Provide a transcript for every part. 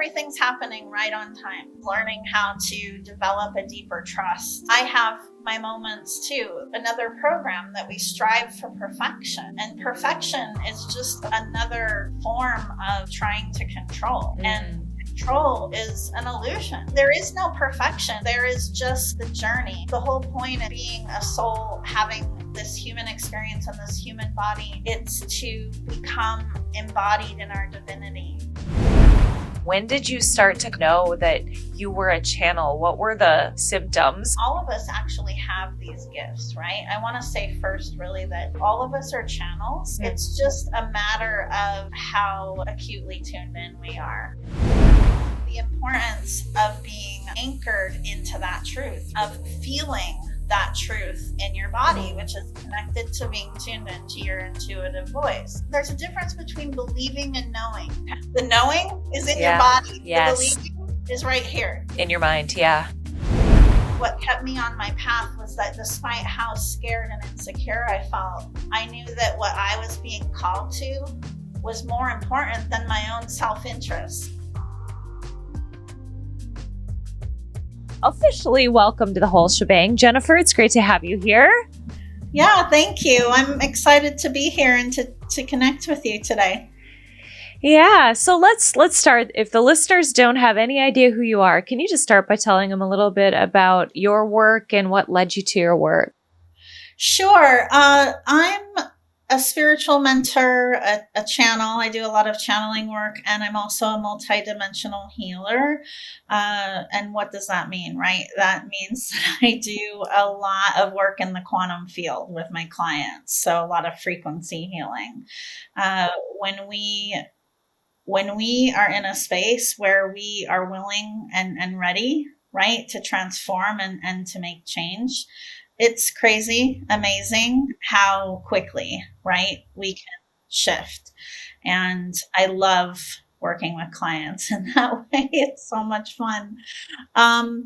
everything's happening right on time. Learning how to develop a deeper trust. I have my moments too. Another program that we strive for perfection, and perfection is just another form of trying to control. And control is an illusion. There is no perfection. There is just the journey. The whole point of being a soul, having this human experience in this human body, it's to become embodied in our divinity. When did you start to know that you were a channel? What were the symptoms? All of us actually have these gifts, right? I want to say first, really, that all of us are channels. It's just a matter of how acutely tuned in we are. The importance of being anchored into that truth, of feeling that truth in your body, which is connected to being tuned into your intuitive voice. There's a difference between believing and knowing. The knowing is in your body. Yes. The believing is right here. In your mind, yeah. What kept me on my path was that despite how scared and insecure I felt, I knew that what I was being called to was more important than my own self-interest. Officially welcome to the whole shebang. Jennifer, it's great to have you here. Yeah, thank you. I'm excited to be here and to connect with you today. Yeah, so let's start. If the listeners don't have any idea who you are, can you just start by telling them a little bit about your work and what led you to your work? Sure. I'm a spiritual mentor, a channel. I do a lot of channeling work, and I'm also a multidimensional healer. And what does that mean, right? That means that I do a lot of work in the quantum field with my clients. So a lot of frequency healing. When we are in a space where we are willing and ready, right, to transform and to make change, it's crazy, amazing how quickly, right, we can shift. And I love working with clients in that way. It's so much fun.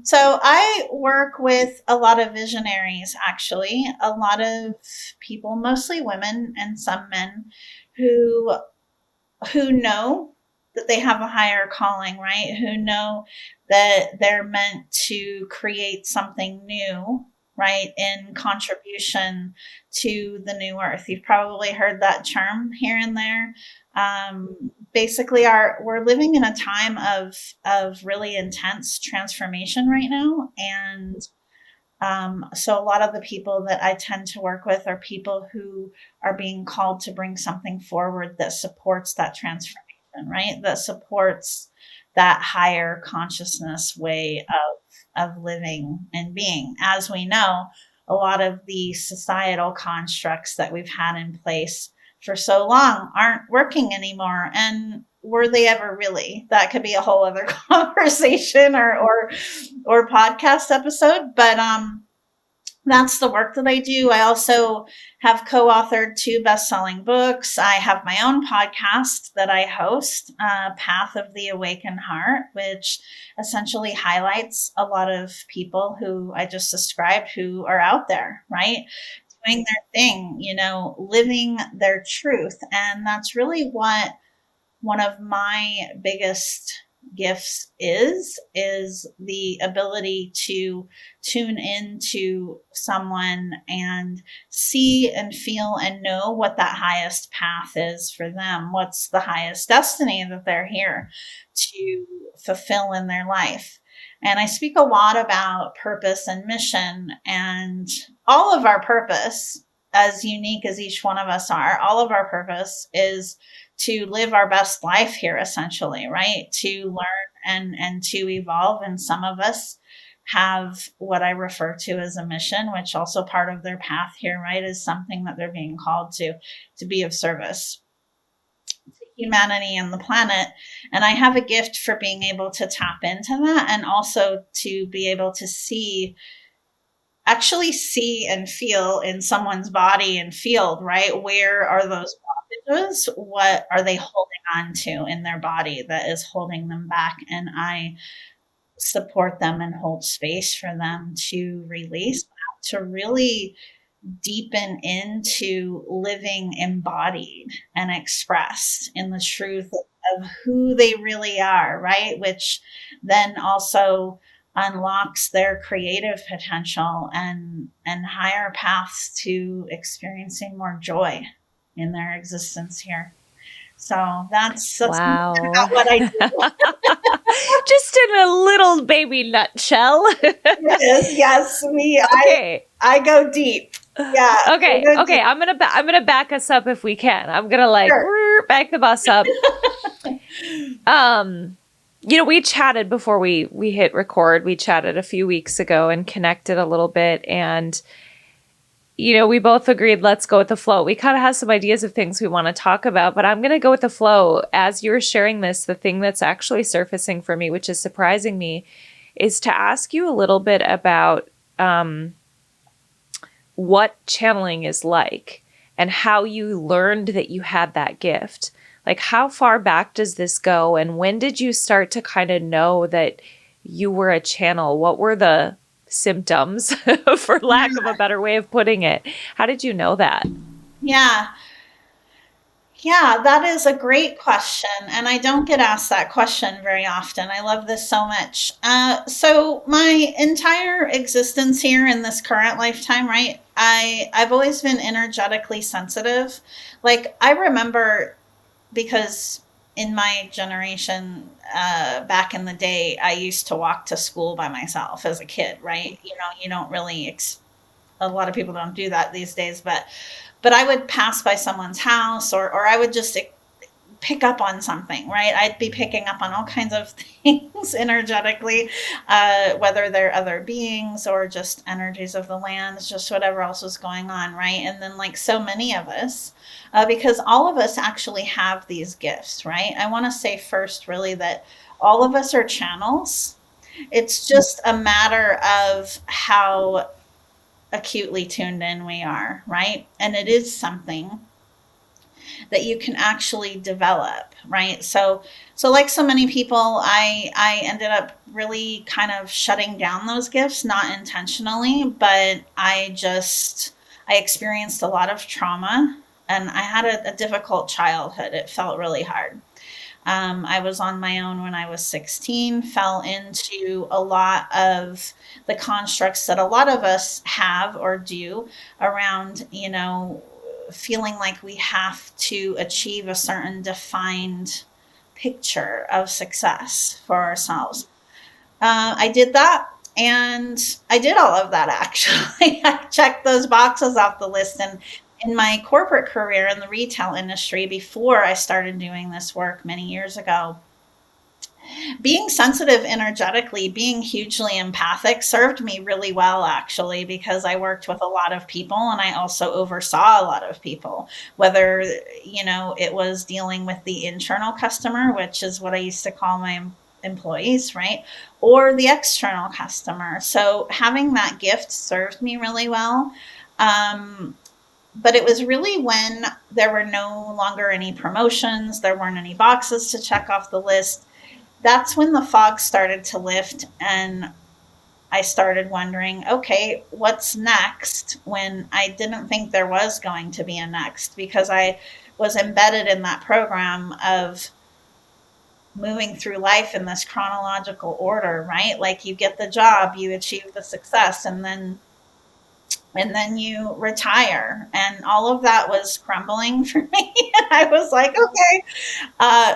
So I work with a lot of visionaries, actually, a lot of people, mostly women and some men, who know that they have a higher calling, right? Who know that they're meant to create something new, right, in contribution to the new earth. You've probably heard that term here and there. Basically, we're living in a time of really intense transformation right now, and so a lot of the people that I tend to work with are people who are being called to bring something forward that supports that transformation, right? That supports that higher consciousness way of living and being. As we know, a lot of the societal constructs that we've had in place for so long aren't working anymore. And were they ever really? That could be a whole other conversation or podcast episode. But that's the work that I do. I also have co-authored 2 best-selling books. I have my own podcast that I host, Path of the Awakened Heart, which essentially highlights a lot of people who I just described who are out there, right? Doing their thing, living their truth. And that's really what one of my biggest gifts is the ability to tune into someone and see and feel and know what that highest path is for them. What's the highest destiny that they're here to fulfill in their life. And I speak a lot about purpose and mission, and all of our purpose, as unique as each one of us are, all of our purpose is to live our best life here, essentially, right? To learn and to evolve. And some of us have what I refer to as a mission, which also part of their path here, right, is something that they're being called to be of service to humanity and the planet. And I have a gift for being able to tap into that, and also to be able to actually see and feel in someone's body and field, right? Where are those blockages? What are they holding on to in their body that is holding them back? And I support them and hold space for them to release that, to really deepen into living embodied and expressed in the truth of who they really are, right? Which then also unlocks their creative potential and higher paths to experiencing more joy in their existence here. So that's Wow. about what I do. Just in a little baby nutshell. It is, yes, Okay. I go deep. Yeah, I Okay. go Okay. deep. I'm gonna back us up if we can. I'm gonna Sure. back the bus up. We chatted before we hit record. We chatted a few weeks ago and connected a little bit, and we both agreed, let's go with the flow. We kind of have some ideas of things we want to talk about, but I'm going to go with the flow. As you're sharing this, the thing that's actually surfacing for me, which is surprising me, is to ask you a little bit about what channeling is like and how you learned that you had that gift. Like, how far back does this go? And when did you start to kind of know that you were a channel? What were the symptoms, for lack of a better way of putting it? How did you know that? Yeah. Yeah, that is a great question. And I don't get asked that question very often. I love this so much. So my entire existence here in this current lifetime, right? I've always been energetically sensitive. Like I remember because in my generation, back in the day, I used to walk to school by myself as a kid, right? You don't really, a lot of people don't do that these days, but I would pass by someone's house or I would just pick up on something, right? I'd be picking up on all kinds of things energetically, whether they're other beings or just energies of the lands, just whatever else was going on, right? And then, like so many of us, because all of us actually have these gifts, right? I want to say first, really, that all of us are channels. It's just a matter of how acutely tuned in we are, right? And it is something that you can actually develop, right? So like so many people, I ended up really kind of shutting down those gifts, not intentionally, but I experienced a lot of trauma and I had a difficult childhood. It felt really hard. I was on my own when I was 16, fell into a lot of the constructs that a lot of us have or do around, feeling like we have to achieve a certain defined picture of success for ourselves. I did that. And I did all of that actually. I checked those boxes off the list. And in my corporate career in the retail industry, before I started doing this work many years ago, being sensitive energetically, being hugely empathic served me really well, actually, because I worked with a lot of people and I also oversaw a lot of people, whether, it was dealing with the internal customer, which is what I used to call my employees, right? Or the external customer. So having that gift served me really well. But it was really when there were no longer any promotions, there weren't any boxes to check off the list. That's when the fog started to lift and I started wondering, okay, what's next when I didn't think there was going to be a next because I was embedded in that program of moving through life in this chronological order, right? Like you get the job, you achieve the success, and then you retire. And all of that was crumbling for me. I was like, okay.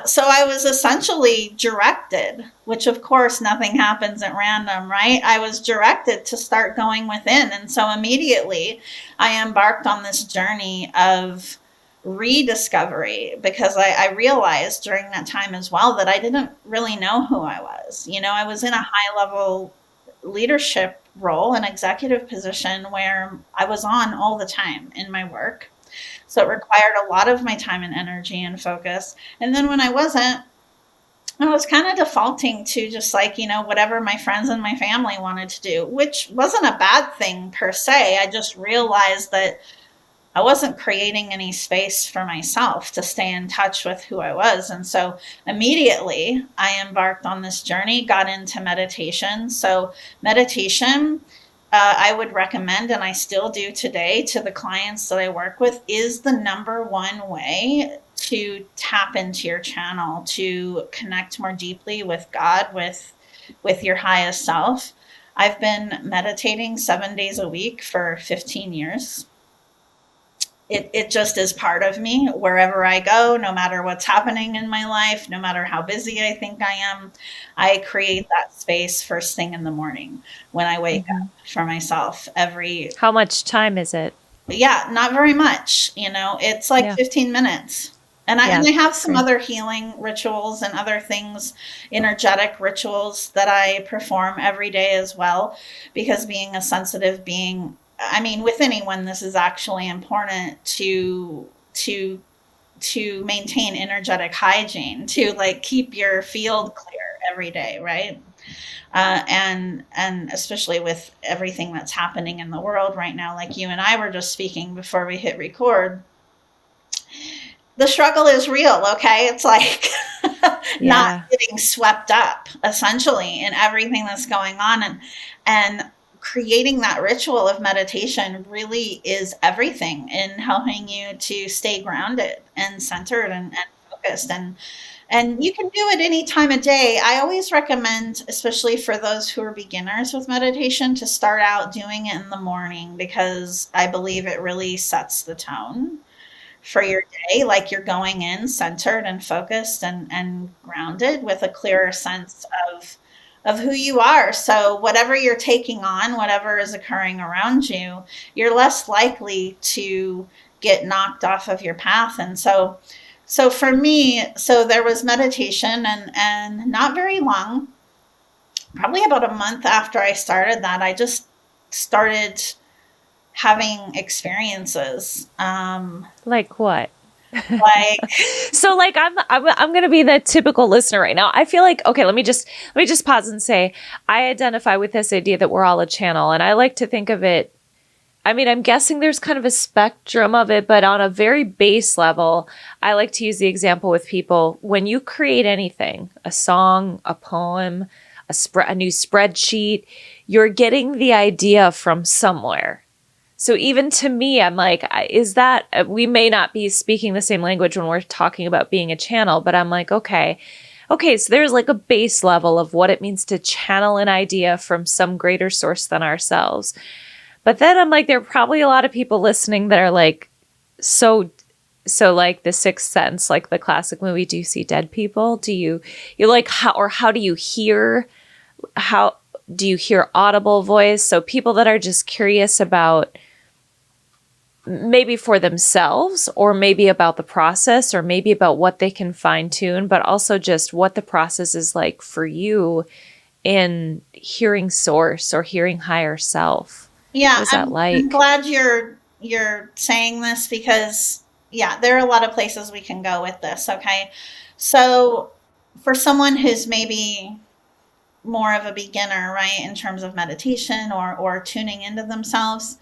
So I was essentially directed, which of course nothing happens at random, right? I was directed to start going within. And so immediately I embarked on this journey of rediscovery because I realized during that time as well that I didn't really know who I was. I was in a high level leadership role, an executive position where I was on all the time in my work. So it required a lot of my time and energy and focus. And then when I wasn't, I was kind of defaulting to just like, whatever my friends and my family wanted to do, which wasn't a bad thing per se. I just realized that I wasn't creating any space for myself to stay in touch with who I was. And so immediately I embarked on this journey, got into meditation. So, meditation, I would recommend, and I still do today to the clients that I work with, is the number one way to tap into your channel, to connect more deeply with God, with your highest self. I've been meditating 7 days a week for 15 years. It just is part of me wherever I go, no matter what's happening in my life, no matter how busy I think I am. I create that space first thing in the morning when I wake up for myself every. How much time is it? Yeah, not very much. It's like Yeah. 15 minutes. And I have some Great. other healing rituals and other things, energetic rituals that I perform every day as well, because being a sensitive being, I mean, with anyone, this is actually important to maintain energetic hygiene, to like keep your field clear every day, right? And especially with everything that's happening in the world right now, like you and I were just speaking before we hit record, the struggle is real. Okay, it's like not Yeah. getting swept up essentially in everything that's going on, and creating that ritual of meditation really is everything in helping you to stay grounded and centered and focused. And you can do it any time of day. I always recommend, especially for those who are beginners with meditation, to start out doing it in the morning, because I believe it really sets the tone for your day. Like you're going in centered and focused and grounded with a clearer sense of who you are. So whatever you're taking on, whatever is occurring around you, you're less likely to get knocked off of your path. And so for me, so there was meditation, and not very long, probably about a month after I started that, I just started having experiences. Like what? Like, So like I'm going to be the typical listener right now. I feel like, okay, let me just pause and say I identify with this idea that we're all a channel, and I like to think of it, I mean, I'm guessing there's kind of a spectrum of it, but on a very base level, I like to use the example with people. When you create anything, a song, a poem, a new spreadsheet, you're getting the idea from somewhere. So even to me, I'm like, is that, we may not be speaking the same language when we're talking about being a channel, but I'm like, okay, so there's like a base level of what it means to channel an idea from some greater source than ourselves. But then I'm like, there are probably a lot of people listening that are like, so like The Sixth Sense, like the classic movie, do you see dead people? Do you like, how do you hear, how do you hear audible voice? So people that are just curious about maybe for themselves, or maybe about the process, or maybe about what they can fine tune, but also just what the process is like for you in hearing source or hearing higher self. yeah, What is that I'm like? glad you're saying this, because yeah, there are a lot of places we can go with this. Okay, so for someone who's maybe more of a beginner, right, in terms of meditation or tuning into themselves,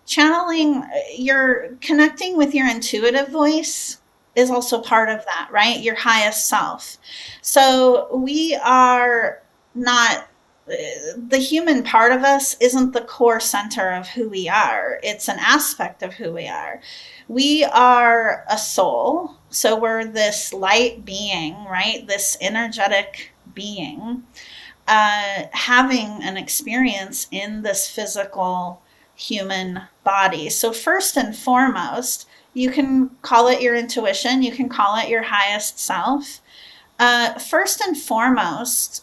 channeling, you're connecting with your intuitive voice is also part of that, right? Your highest self. So we are not, the human part of us isn't the core center of who we are. It's an aspect of who we are. We are a soul. So we're this light being, right? This energetic being, having an experience in this physical human body. So, first and foremost, you can call it your intuition, you can call it your highest self. First and foremost,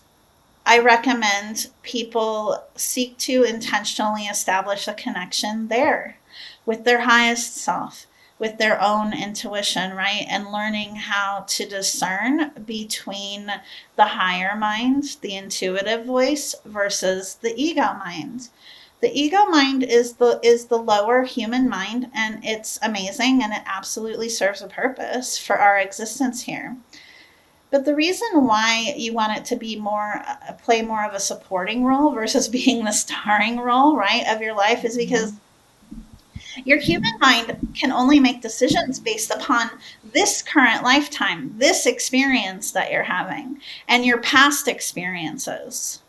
I recommend people seek to intentionally establish a connection there with their highest self, with their own intuition, right? And learning how to discern between the higher mind, the intuitive voice, versus the ego mind. The ego mind is the lower human mind, and it's amazing, and it absolutely serves a purpose for our existence here. But the reason why you want it to be more, play more of a supporting role versus being the starring role, right, of your life, is because your human mind can only make decisions based upon this current lifetime, this experience that you're having, and your past experiences.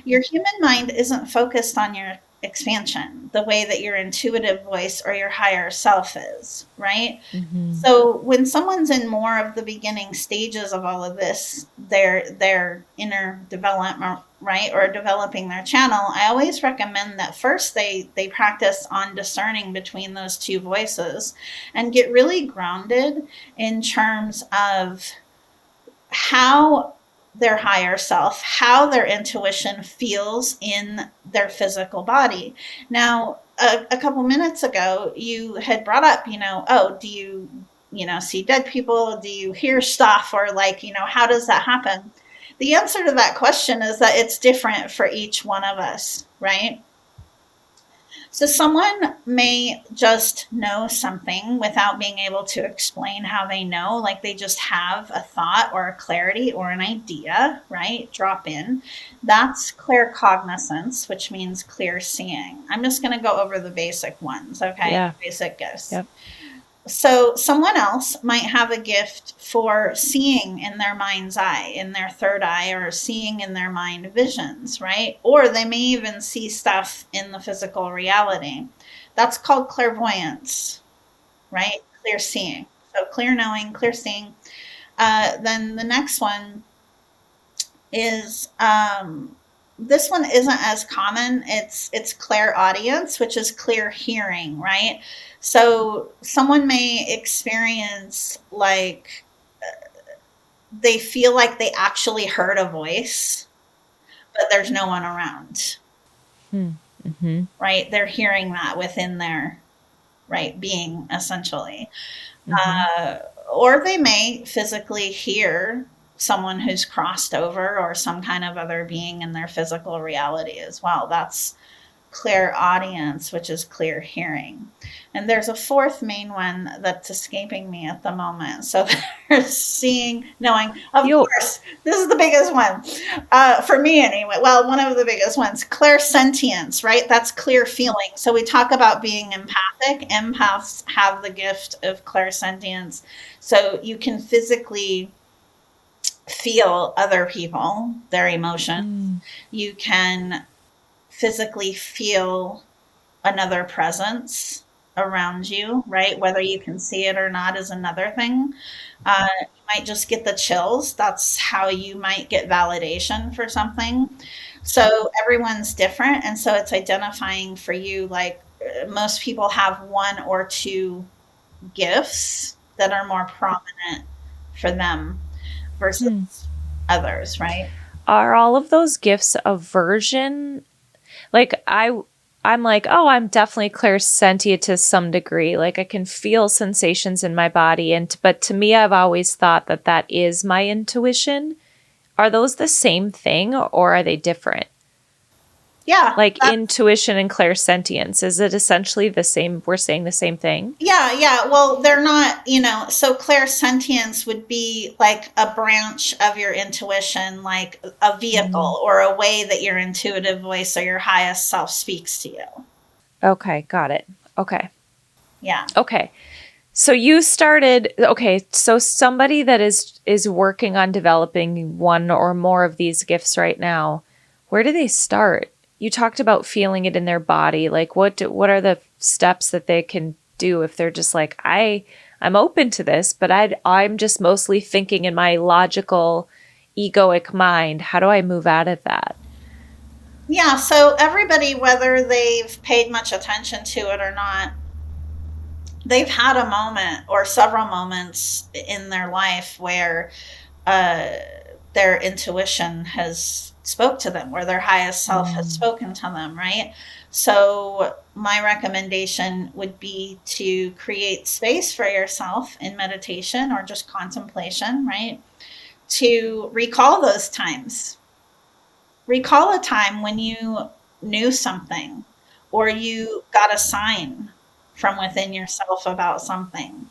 Your human mind isn't focused on expansion, the way that your intuitive voice or your higher self is, right? Mm-hmm. So when someone's in more of the beginning stages of all of this, their inner development, right, or developing their channel, I always recommend that first they practice on discerning between those two voices and get really grounded in terms of how their higher self, how their intuition feels in their physical body. Now, a couple minutes ago, you had brought up, oh, do you, see dead people? Do you hear stuff? Or like, how does that happen? The answer to that question is that it's different for each one of us, right? So someone may just know something without being able to explain how they know, like they just have a thought or a clarity or an idea, right? Drop in. That's claircognizance, which means clear seeing. I'm just going to go over the basic ones, okay? Yeah. Basic gifts. Yep. So someone else might have a gift for seeing in their mind's eye, in their third eye, or seeing in their mind visions, right? Or they may even see stuff in the physical reality. That's called clairvoyance, right? Clear seeing. So clear knowing, clear seeing. Then the next one is this one isn't as common. It's clairaudience, which is clear hearing, right? So someone may experience like they feel like they actually heard a voice, but there's no one around, Mm-hmm. right? They're hearing that within their right being, essentially. Mm-hmm. Uh, or they may physically hear someone who's crossed over or some kind of other being in their physical reality as well. That's clairaudience, which is clear hearing. And there's a fourth main one that's escaping me at the moment. So there's seeing, knowing. Of You course, this is the biggest one for me anyway. Well, one of the biggest ones, clairsentience, right? That's clear feeling. So we talk about being empathic. Empaths have the gift of clairsentience. So you can physically feel other people, their emotions. mm, You can physically feel another presence around you, right? Whether you can see it or not is another thing. You might just get the chills. That's how you might get validation for something. So everyone's different. And so it's identifying for you, like most people have one or two gifts that are more prominent for them hmm. versus others, right? Are all of those gifts aversion? Like I'm like, oh, I'm definitely clairsentient to some degree. Like I can feel sensations in my body, and but to me, I've always thought that that is my intuition. Are those the same thing, or are they different? Yeah, Like intuition and clairsentience, is it essentially the same? We're saying the same thing. yeah, yeah. Well, they're not, so clairsentience would be like a branch of your intuition, like a Mm. vehicle or a way that your intuitive voice or your highest self speaks to you. Okay, got it. Okay. Yeah. Okay. So you started, okay, so somebody that is working on developing one or more of these gifts right now, where do they start? You talked about feeling it in their body. Like what are the steps that they can do if they're just like I'm open to this, but I'm just mostly thinking in my logical egoic mind. How do I move out of that? Yeah. So everybody, whether they've paid much attention to it or not, they've had a moment or several moments in their life where uh, their intuition has spoke to them, where their highest self has Mm. spoken to them, right? So my recommendation would be to create space for yourself in meditation or just contemplation, right? To recall those times. Recall a time when you knew something or you got a sign from within yourself about something.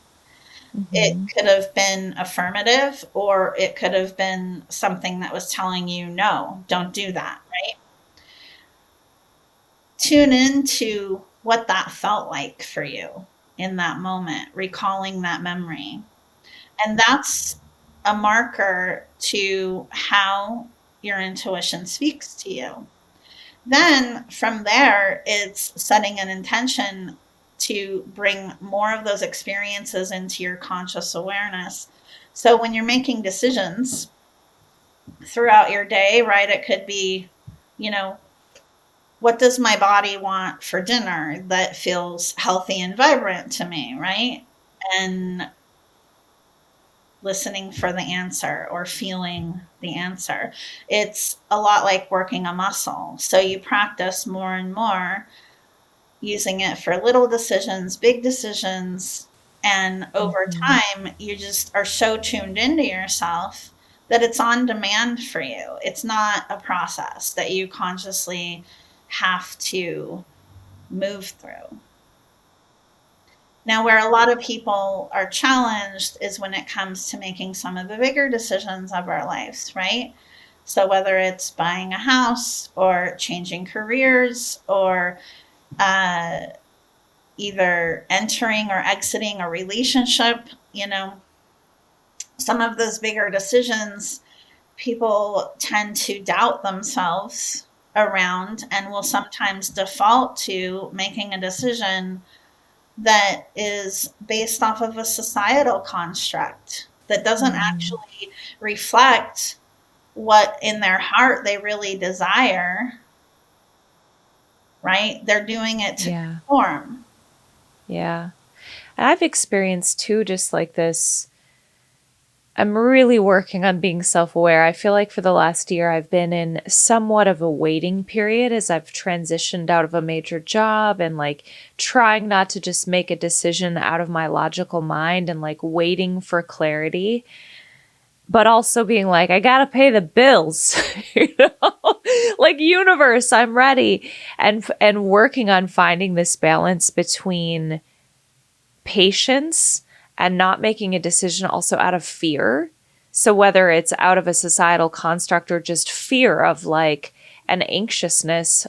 It Mm-hmm. could have been affirmative or it could have been something that was telling you, no, don't do that, right? Tune into what that felt like for you in that moment, recalling that memory. And that's a marker to how your intuition speaks to you. Then from there, it's setting an intention to bring more of those experiences into your conscious awareness. So when you're making decisions throughout your day, right, it could be, you know, what does my body want for dinner that feels healthy and vibrant to me, right? And listening for the answer or feeling the answer. It's a lot like working a muscle. So you practice more and more using it for little decisions, big decisions, and over Mm-hmm. time, you just are so tuned into yourself that it's on demand for you. It's not a process that you consciously have to move through. Now, where a lot of people are challenged is when it comes to making some of the bigger decisions of our lives, right? So, whether it's buying a house or changing careers or uh, either entering or exiting a relationship, some of those bigger decisions, people tend to doubt themselves around and will sometimes default to making a decision that is based off of a societal construct that doesn't Mm-hmm. actually reflect what in their heart they really desire, right? They're doing it to Yeah. conform. Yeah. And I've experienced too, just like this. I'm really working on being self aware. I feel like for the last year, I've been in somewhat of a waiting period as I've transitioned out of a major job and like trying not to just make a decision out of my logical mind and like waiting for clarity, but also being like, I gotta pay the bills, you know, like universe, I'm ready, and working on finding this balance between patience and not making a decision also out of fear. So whether it's out of a societal construct or just fear of like an anxiousness,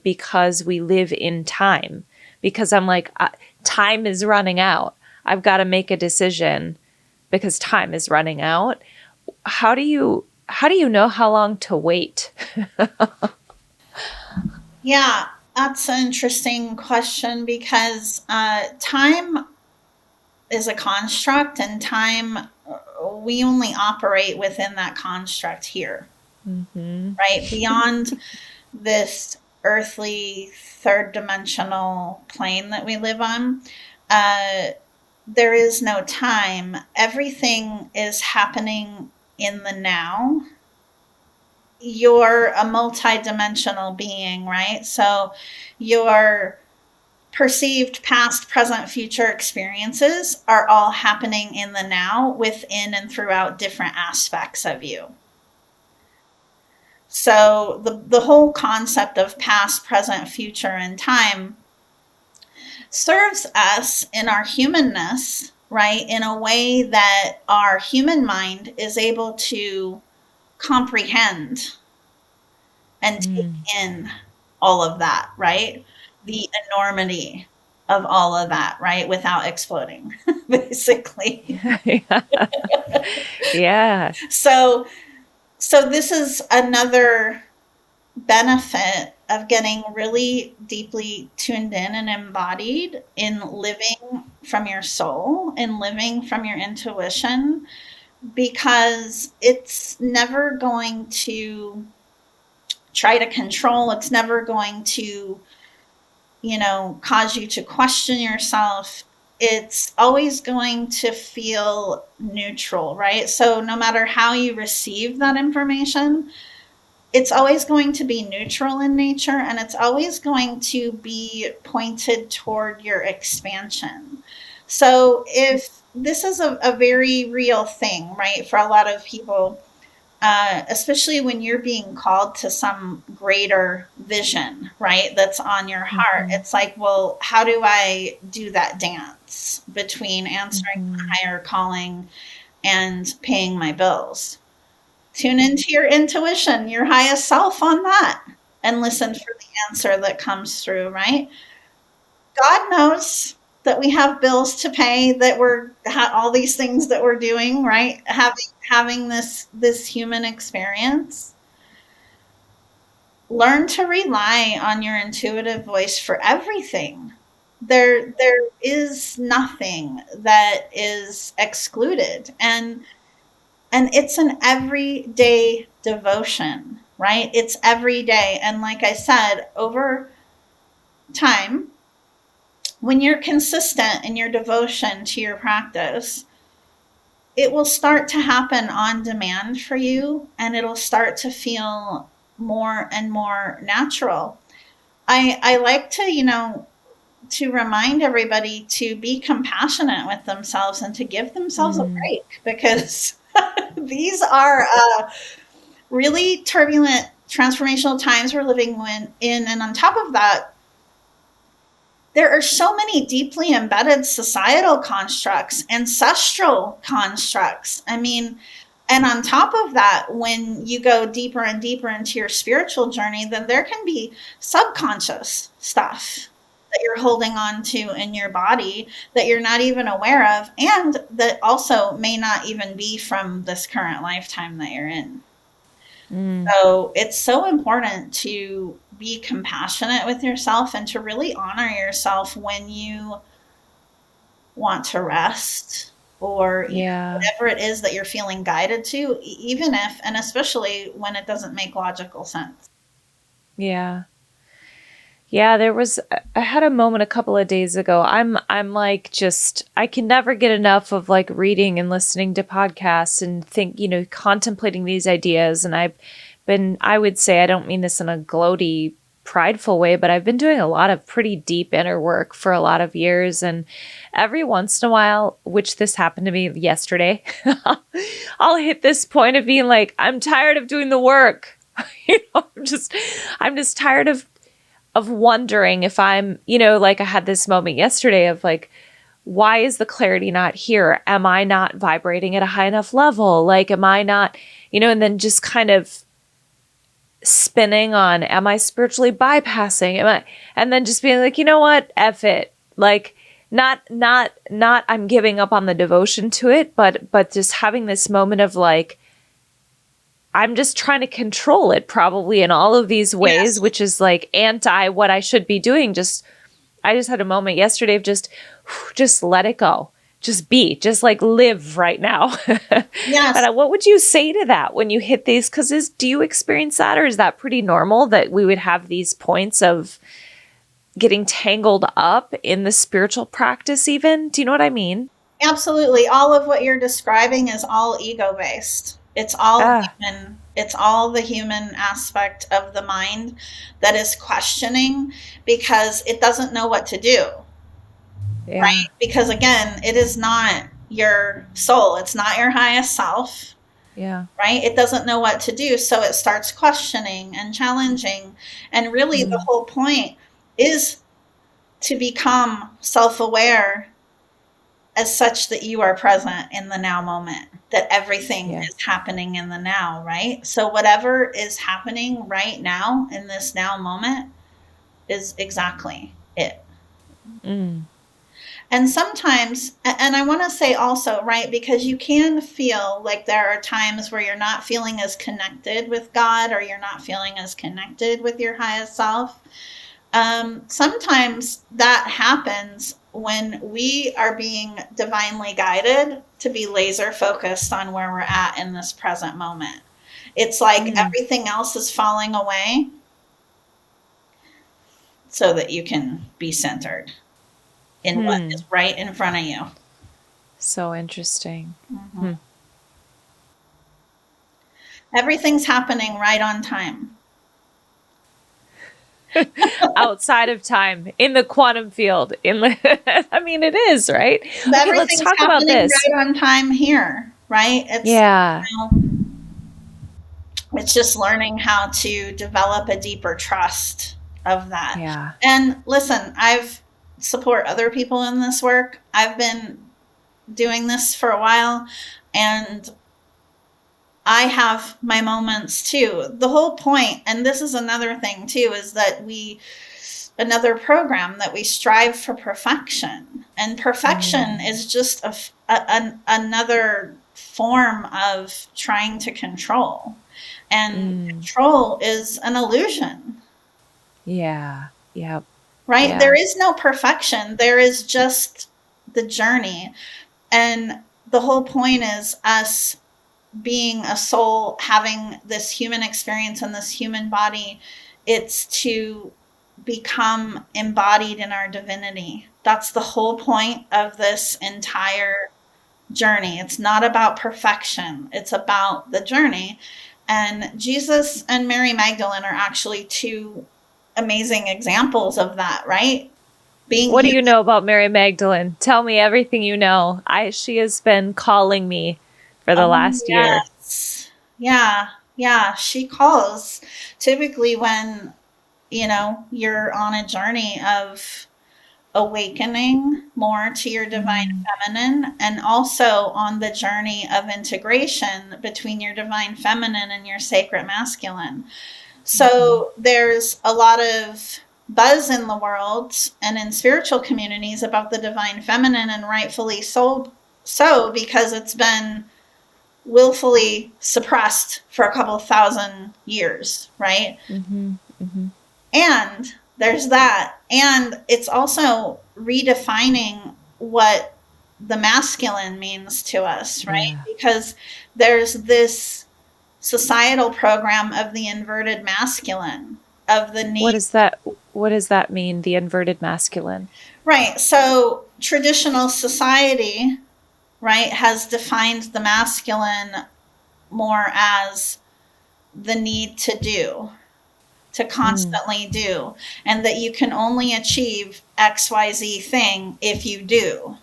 because we live in time. Because I'm like, time is running out. I've got to make a decision because time is running out. How do you know how long to wait? Yeah, that's an interesting question because time is a construct, and time, we only operate within that construct here, Mm-hmm. right? Beyond this earthly third dimensional plane that we live on, uh, there is no time. Everything is happening in the now. You're a multi-dimensional being, right? So your perceived past, present, future experiences are all happening in the now within and throughout different aspects of you. So the whole concept of past, present, future, and time serves us in our humanness, right, in a way that our human mind is able to comprehend and take Mm. in all of that, right? The enormity of all of that, right? Without exploding, basically. Yeah. So, so this is another benefit of getting really deeply tuned in and embodied in living from your soul and living from your intuition, because it's never going to try to control, it's never going to, cause you to question yourself. It's always going to feel neutral, right? So no matter how you receive that information, it's always going to be neutral in nature, and it's always going to be pointed toward your expansion. So if this is a very real thing, right, for a lot of people, especially when you're being called to some greater vision, right, that's on your heart. Mm-hmm. It's like, well, how do I do that dance between answering Mm-hmm. my higher calling and paying my bills? Tune into your intuition, your highest self on that, and listen for the answer that comes through, right? God knows that we have bills to pay, that we're all these things that we're doing, right? Having this human experience. learn to rely on your intuitive voice for everything. There is nothing that is excluded. And it's an everyday devotion, right? It's every day. And like I said, over time, when you're consistent in your devotion to your practice, it will start to happen on demand for you, and it'll start to feel more and more natural. I like to, to remind everybody to be compassionate with themselves and to give themselves a Mm. break, because these are really turbulent transformational times we're living in. And on top of that, there are so many deeply embedded societal constructs, ancestral constructs. I mean, and on top of that, when you go deeper and deeper into your spiritual journey, then there can be subconscious stuff that you're holding on to in your body that you're not even aware of, and that also may not even be from this current lifetime that you're in. Mm. So it's so important to be compassionate with yourself and to really honor yourself when you want to rest, or Yeah. whatever it is that you're feeling guided to, even if and especially when it doesn't make logical sense. Yeah. Yeah, I had a moment a couple of days ago. I'm like just I can never get enough of like reading and listening to podcasts and contemplating these ideas. And I would say, I don't mean this in a gloaty, prideful way, but I've been doing a lot of pretty deep inner work for a lot of years. And every once in a while, which this happened to me yesterday, I'll hit this point of being like, I'm tired of doing the work. I'm just tired of wondering if like I had this moment yesterday of like, why is the clarity not here? Am I not vibrating at a high enough level? Like, am I not, and then just kind of spinning on, am I spiritually bypassing? And then just being like, you know what? F it. Like, not I'm giving up on the devotion to it, but just having this moment of like, I'm just trying to control it probably in all of these ways, Yes. which is like anti what I should be doing. I just had a moment yesterday of just let it go. Just be, just like live right now. Yes. And what would you say to that when you hit these? Because do you experience that, or is that pretty normal that we would have these points of getting tangled up in the spiritual practice even? Do you know what I mean? Absolutely. All of what you're describing is all ego based. It's all Ah, human. It's all the human aspect of the mind that is questioning because it doesn't know what to do, yeah, right? Because again, it is not your soul, it's not your highest self, yeah. right? It doesn't know what to do. So it starts questioning and challenging. And really, the Mm, whole point is to become self aware as such that you are present in the now moment, that everything is yes. happening in the now, right? So, whatever is happening right now in this now moment is exactly it. Mm, And sometimes, and I want to say also, right, because you can feel like there are times where you're not feeling as connected with God, or you're not feeling as connected with your highest self. Sometimes that happens when we are being divinely guided to be laser focused on where we're at in this present moment. It's like mm, everything else is falling away so that you can be centered in what hmm. is right in front of you. So interesting. Mhm. Hmm. Everything's happening right on time. Outside of time, in the quantum field, I mean, it is, right? Okay, let's Everything's talk about happening this. right on time here, right? Yeah. It's just learning how to develop a deeper trust of that. Yeah. And listen, I've support other people in this work. I've been doing this for a while, and I have my moments too. The whole point, and this is another thing too, is that another program that we strive for perfection. And perfection Mm, is just another form of trying to control. And control is an illusion. Yeah. Yep. Right? Yeah. There is no perfection. There is just the journey. And the whole point is us being a soul, having this human experience in this human body. It's to become embodied in our divinity. That's the whole point of this entire journey. It's not about perfection, it's about the journey. And Jesus and Mary Magdalene are actually two amazing examples of that, right? Being What do you human. know about Mary Magdalene? Tell me everything you know. She has been calling me for the Oh, last year. yes. Yeah. Yeah. She calls typically when, you're on a journey of awakening more to your divine feminine, and also on the journey of integration between your divine feminine and your sacred masculine. So there's a lot of buzz in the world and in spiritual communities about the divine feminine, and rightfully so, because it's been willfully suppressed for a couple thousand years, right? Mm-hmm. Mm-hmm. And there's that. And it's also redefining what the masculine means to us, right? Yeah. Because there's this societal program of the inverted masculine, of the What need. does that what does that mean, the inverted masculine? Right. So traditional society, right, has defined the masculine more as the need to do, to constantly do, and that you can only achieve XYZ thing if you do.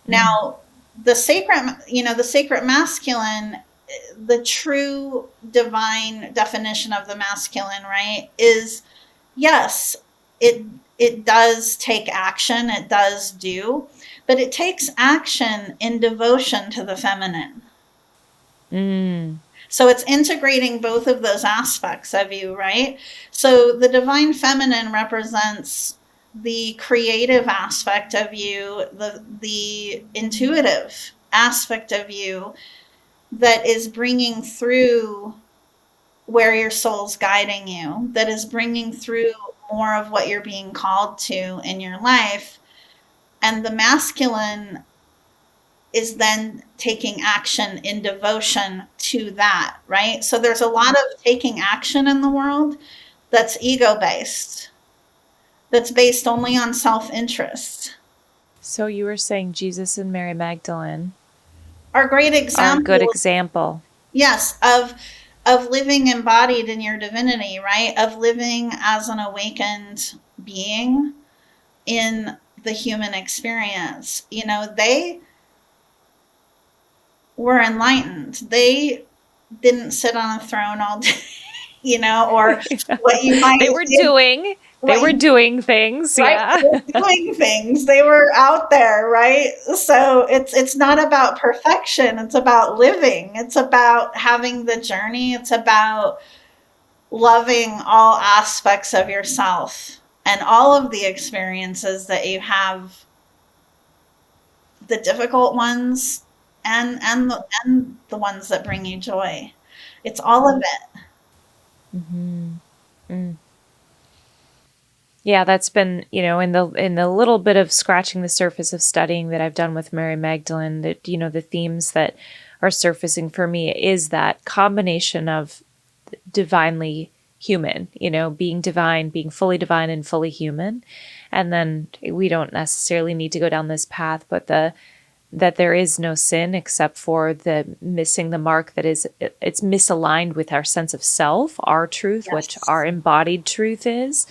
Now, the sacred masculine, the true divine definition of the masculine, right, is yes, it it does take action, it does do, but it takes action in devotion to the feminine. Mm. So it's integrating both of those aspects of you, right? So the divine feminine represents the creative aspect of you, the intuitive aspect of you that is bringing through where your soul's guiding you, that is bringing through more of what you're being called to in your life. And the masculine is then taking action in devotion to that, right? So there's a lot of taking action in the world that's ego based, that's based only on self interest. So you were saying Jesus and Mary Magdalene Are great are a good examples, example. yes, of living embodied in your divinity, right? Of living as an awakened being in the human experience. They were enlightened. They didn't sit on a throne all day, or what you might They were see, doing they what were you, doing things, right? yeah. They were doing things. They were out there, right? So it's not about perfection. It's about living. It's about having the journey. It's about loving all aspects of yourself and all of the experiences that you have, the difficult ones and the ones that bring you joy. It's all of it. Mm-hmm. Mm. Yeah, that's been, in the little bit of scratching the surface of studying that I've done with Mary Magdalene, that, the themes that are surfacing for me is that combination of divinely human, being divine, being fully divine and fully human. And then we don't necessarily need to go down this path, but that there is no sin except for the missing the mark, that is, it's misaligned with our sense of self, our truth, which Yes. our embodied truth is.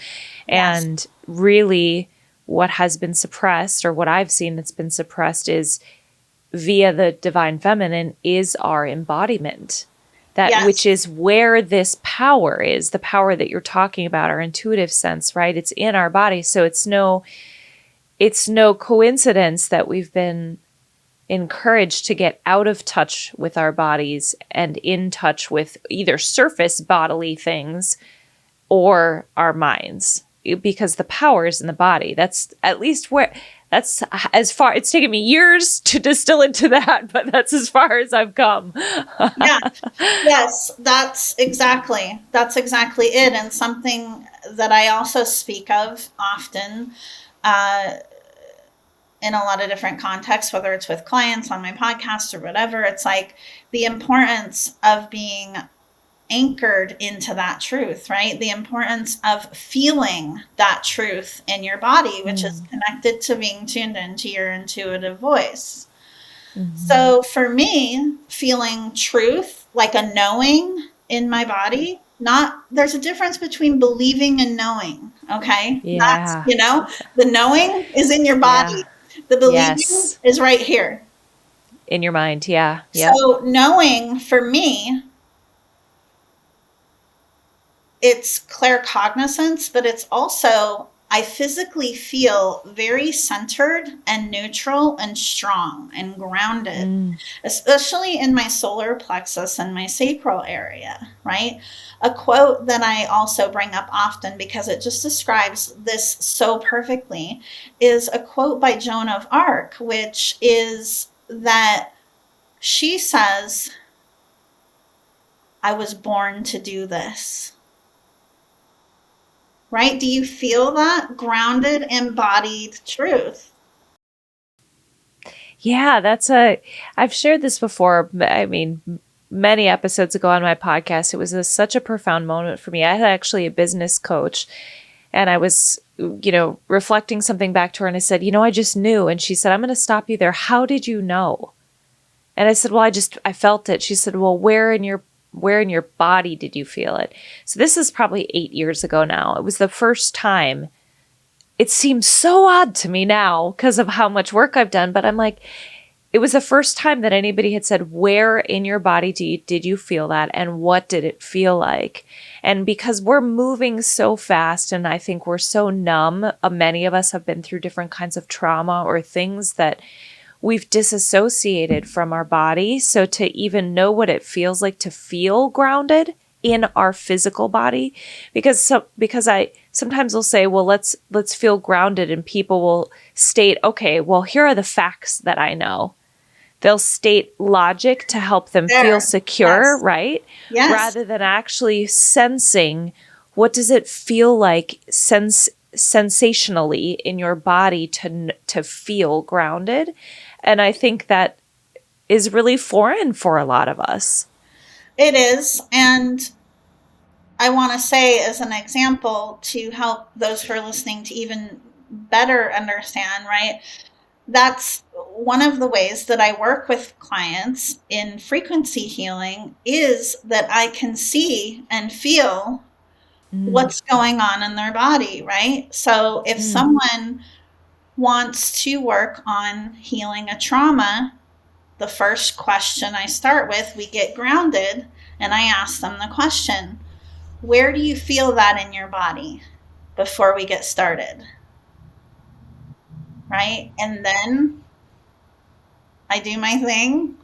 Yes. And really what has been suppressed, or what I've seen that's been suppressed, is via the divine feminine is our embodiment. That which Yes. is where this power is, the power that you're talking about, our intuitive sense, right? It's in our body. So it's no coincidence that we've been encouraged to get out of touch with our bodies and in touch with either surface bodily things or our minds, because the power is in the body. That's at least That's as far, it's taken me years to distill into that, but that's as far as I've come. Yeah. Yes, that's exactly it. And something that I also speak of often, uh, in a lot of different contexts, whether it's with clients on my podcast or whatever, it's like the importance of being anchored into that truth, right? The importance of feeling that truth in your body, which is connected to being tuned into your intuitive voice. Mm-hmm. So for me, feeling truth, like a knowing in my body, not there's a difference between believing and knowing. Okay. That's, Yeah. the knowing is in your Yeah. body. The believing Yes. is right here. In your mind. Yeah. Yep. So knowing for me, it's claircognizance, but it's also I physically feel very centered and neutral and strong and grounded, Mm. especially in my solar plexus and my sacral area, right? A quote that I also bring up often because it just describes this so perfectly is a quote by Joan of Arc, which is that she says, I was born to do this. Right? Do you feel that grounded, embodied truth? Yeah, I've shared this before. I mean, many episodes ago on my podcast. It was such a profound moment for me. I had actually a business coach, and I was, reflecting something back to her, and I said, I just knew. And she said, I'm going to stop you there. How did you know? And I said, well, I felt it. She said, well, where in your body did you feel it? So this is probably 8 years ago now. It was the first time. It seems so odd to me now because of how much work I've done, but I'm like, it was the first time that anybody had said, where in your body did you feel that? And what did it feel like? And because we're moving so fast and I think we're so numb, many of us have been through different kinds of trauma or things that we've disassociated from our body. So to even know what it feels like to feel grounded in our physical body, because I sometimes will say, well, let's feel grounded, and people will state, okay, well, here are the facts that I know. They'll state logic to help them feel There. secure, Yes. right? Yes. Rather than actually sensing what does it feel like sensationally in your body to feel grounded. And I think that is really foreign for a lot of us. It is. And I want to say, as an example, to help those who are listening to even better understand, right? That's one of the ways that I work with clients in frequency healing is that I can see and feel Mm, what's going on in their body, right? So if mm. someone wants to work on healing a trauma, the first question I start with, we get grounded and I ask them the question, where do you feel that in your body before we get started? Right? And then I do my thing.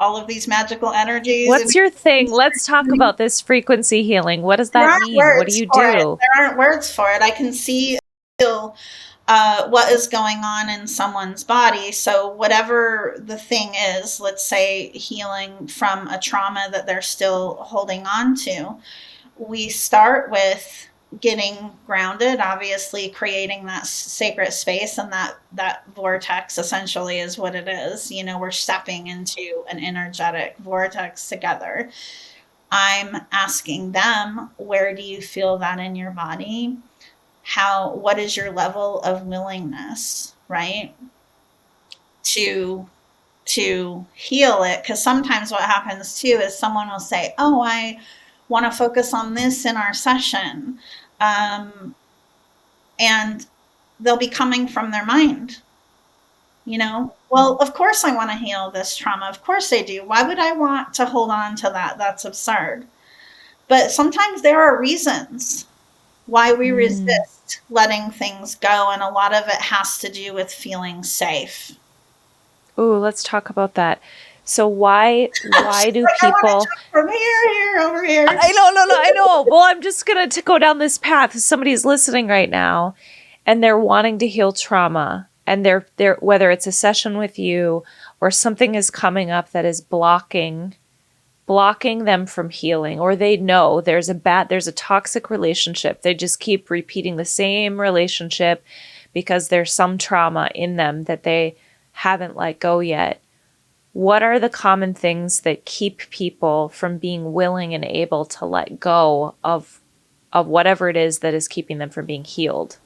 All of these magical energies. And What's your thing? Let's talk about this frequency healing. What does there that aren't mean? What do words you for it. do? There aren't words for it. I can see, feel what is going on in someone's body. So, whatever the thing is, let's say healing from a trauma that they're still holding on to, we start with getting grounded, obviously creating that sacred space, and that vortex essentially is what it is. We're stepping into an energetic vortex together. I'm asking them, where do you feel that in your body? What is your level of willingness, right? To heal it, because sometimes what happens too is someone will say, oh, I want to focus on this in our session, and they'll be coming from their mind. Well, of course I want to heal this trauma, of course I do. Why would I want to hold on to that? That's absurd. But sometimes there are reasons why we Mm. resist letting things go, and a lot of it has to do with feeling safe. Ooh, let's talk about that. So why She's do like, I want to people jump from here, over here. I know, no, I know. Well, I'm just gonna go down this path. Somebody's listening right now and they're wanting to heal trauma. and they're whether it's a session with you or something is coming up that is blocking them from healing, or they know there's a toxic relationship. They just keep repeating the same relationship because there's some trauma in them that they haven't let go yet. What are the common things that keep people from being willing and able to let go of whatever it is that is keeping them from being healed?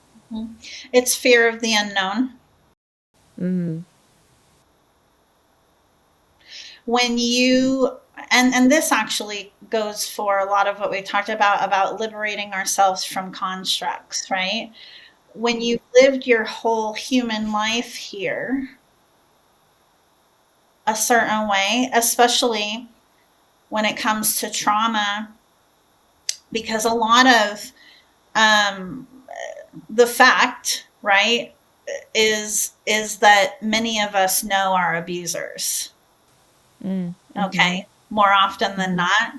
It's fear of the unknown. When you, and this actually goes for a lot of what we talked about liberating ourselves from constructs, right? When you've lived your whole human life here a certain way, especially when it comes to trauma, because a lot of the fact, right, is that many of us know our abusers. Mm-hmm. Okay, more often than not,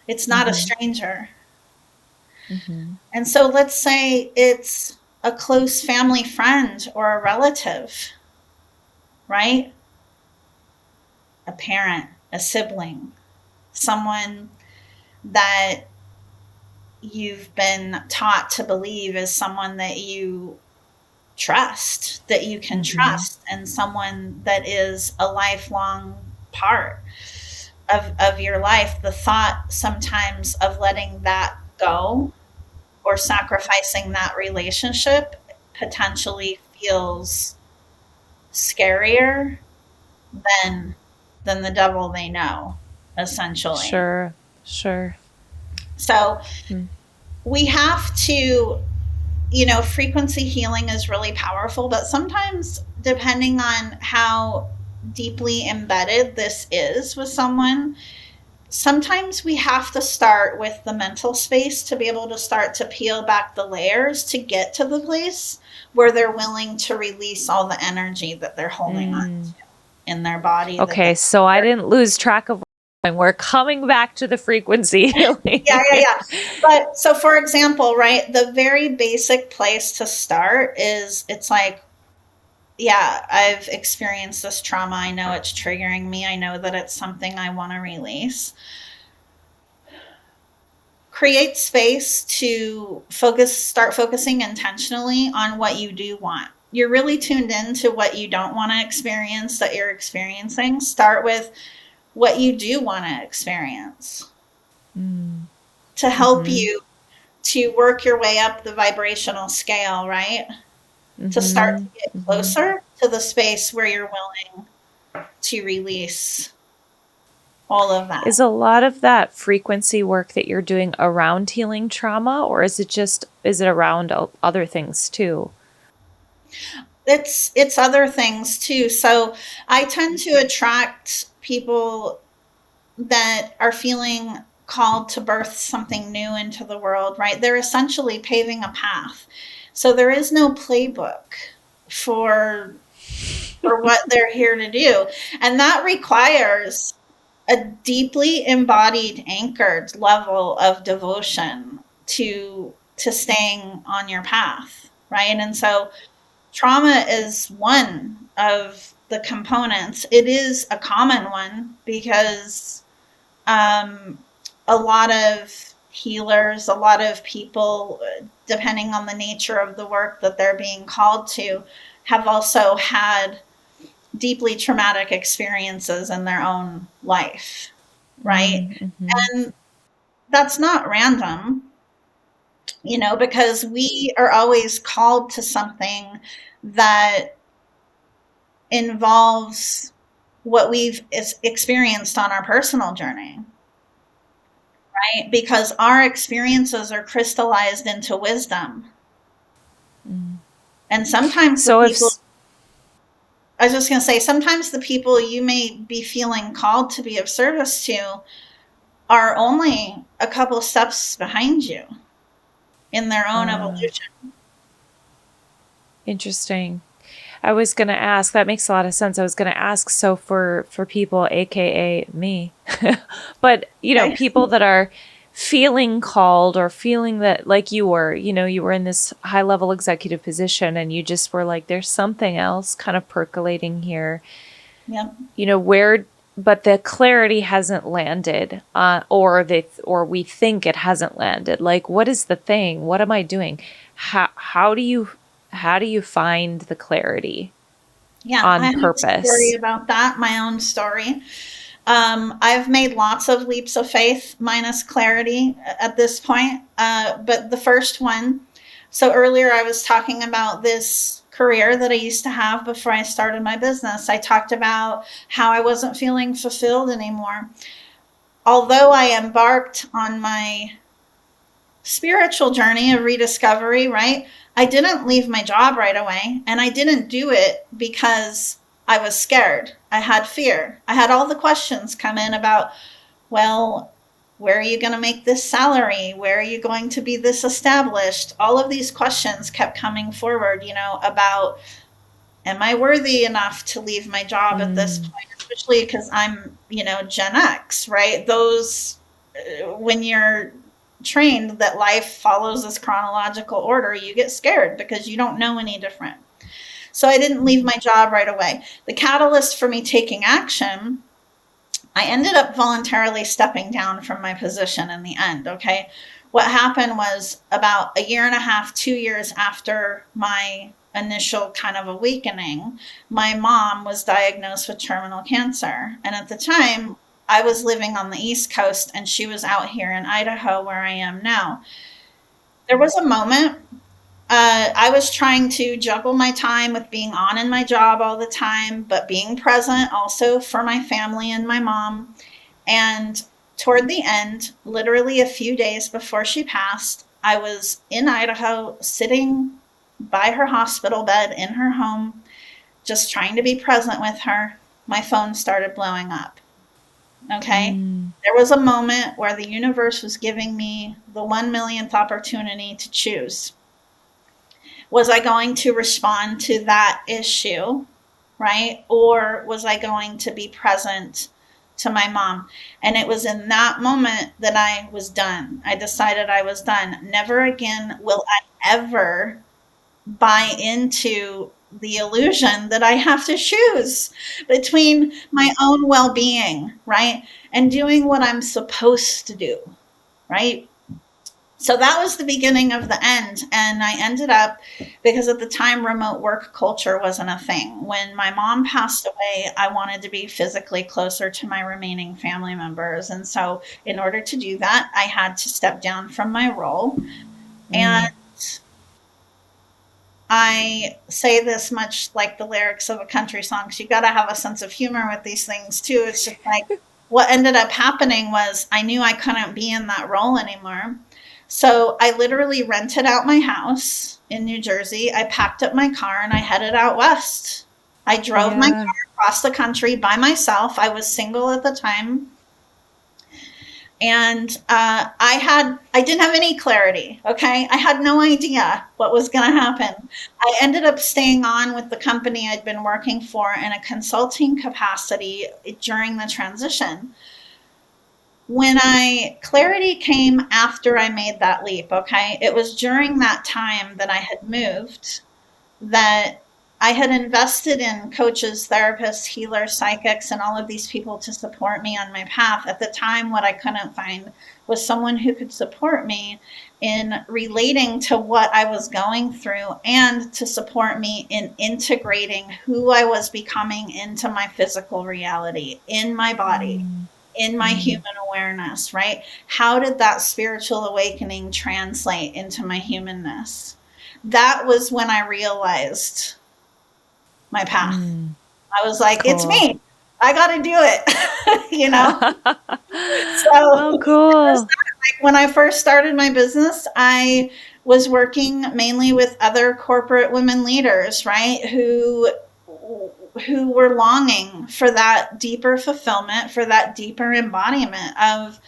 it's not a stranger. And so let's say it's a close family friend or a relative, right? A parent, a sibling, someone that you've been taught to believe is someone that you trust, that you can trust, and someone that is a lifelong part of your life. The thought sometimes of letting that go or sacrificing that relationship potentially feels scarier than the devil they know, essentially. Sure. So we have to, frequency healing is really powerful, but sometimes depending on how deeply embedded this is with someone, sometimes we have to start with the mental space to be able to start to peel back the layers to get to the place where they're willing to release all the energy that they're holding on to in their body. Okay, so I didn't lose track of, and we're coming back to the frequency healing. Yeah. But so, for example, right, the very basic place to start is, it's like, yeah, I've experienced this trauma. I know it's triggering me. I know that it's something I want to release. Create space to start focusing intentionally on what you do want. You're really tuned into what you don't want to experience that you're experiencing. Start with what you do want to experience to help you to work your way up the vibrational scale, right? To start to get closer to the space where you're willing to release all of that. Is a lot of that frequency work that you're doing around healing trauma, or is it around other things too? It's other things too. So I tend to attract people that are feeling called to birth something new into the world, right? They're essentially paving a path. So there is no playbook for what they're here to do. And that requires a deeply embodied, anchored level of devotion to staying on your path, right? And so trauma is one of the components. It is a common one because a lot of healers, a lot of people, depending on the nature of the work that they're being called to, have also had deeply traumatic experiences in their own life, right? And that's not random, because we are always called to something that involves what we've experienced on our personal journey, right? Because our experiences are crystallized into wisdom. And sometimes I was just going to say, sometimes the people you may be feeling called to be of service to are only a couple steps behind you in their own evolution. Interesting. I was going to ask, that makes a lot of sense. I was going to ask, so for people, AKA me, but, people that are feeling called or feeling that like you were, you were in this high level executive position and you just were like, there's something else kind of percolating here, Yep. where, but the clarity hasn't landed, or we think it hasn't landed. Like, what is the thing? What am I doing? How do you find the clarity Yeah, I on have a story purpose? about that, my own story. I've made lots of leaps of faith minus clarity at this point. But the first one, so earlier I was talking about this career that I used to have before I started my business. I talked about how I wasn't feeling fulfilled anymore. Although I embarked on my spiritual journey of rediscovery, right? I didn't leave my job right away, and I didn't do it because I was scared. I had fear. I had all the questions come in about, well, where are you going to make this salary? Where are you going to be this established? All of these questions kept coming forward, about, am I worthy enough to leave my job at this Mm, point? Especially because I'm, Gen X, right? Those, when you're trained that life follows this chronological order, you get scared because you don't know any different. So I didn't leave my job right away. The catalyst for me taking action, I ended up voluntarily stepping down from my position in the end. Okay. What happened was about a year and a half, 2 years after my initial kind of awakening, my mom was diagnosed with terminal cancer. And at the time, I was living on the East Coast and she was out here in Idaho, where I am now. There was a moment, I was trying to juggle my time with being on in my job all the time, but being present also for my family and my mom. And toward the end, literally a few days before she passed, I was in Idaho sitting by her hospital bed in her home, just trying to be present with her. My phone started blowing up. Okay. mm, There was a moment where the universe was giving me the 1 millionth opportunity to choose. Was I going to respond to that issue, right? Or was I going to be present to my mom? And it was in that moment that I was done. I decided I was done. Never again will I ever buy into the illusion that I have to choose between my own well being, right? And doing what I'm supposed to do, right? So that was the beginning of the end. And I ended up, because at the time, remote work culture wasn't a thing. When my mom passed away, I wanted to be physically closer to my remaining family members. And so, in order to do that, I had to step down from my role. And mm. I say this much like the lyrics of a country song. So you got to have a sense of humor with these things too. It's just like what ended up happening was I knew I couldn't be in that role anymore. So I literally rented out my house in New Jersey. I packed up my car and I headed out west. I drove my Yeah. car across the country by myself. I was single at the time, and I didn't have any clarity. Okay, I had no idea what was going to happen. I ended up staying on with the company I'd been working for in a consulting capacity during the transition. When I clarity came after I made that leap. Okay, it was during that time that I had moved, that I had invested in coaches, therapists, healers, psychics, and all of these people to support me on my path. At the time, what I couldn't find was someone who could support me in relating to what I was going through and to support me in integrating who I was becoming into my physical reality, in my body, Mm, in my mm, human awareness, right? How did that spiritual awakening translate into my humanness? That was when I realized my path. mm. I was like, it's Cool. me. I got to do it, you know? So Oh, cool. when I first started my business, I was working mainly with other corporate women leaders, right? Who were longing for that deeper fulfillment, for that deeper embodiment of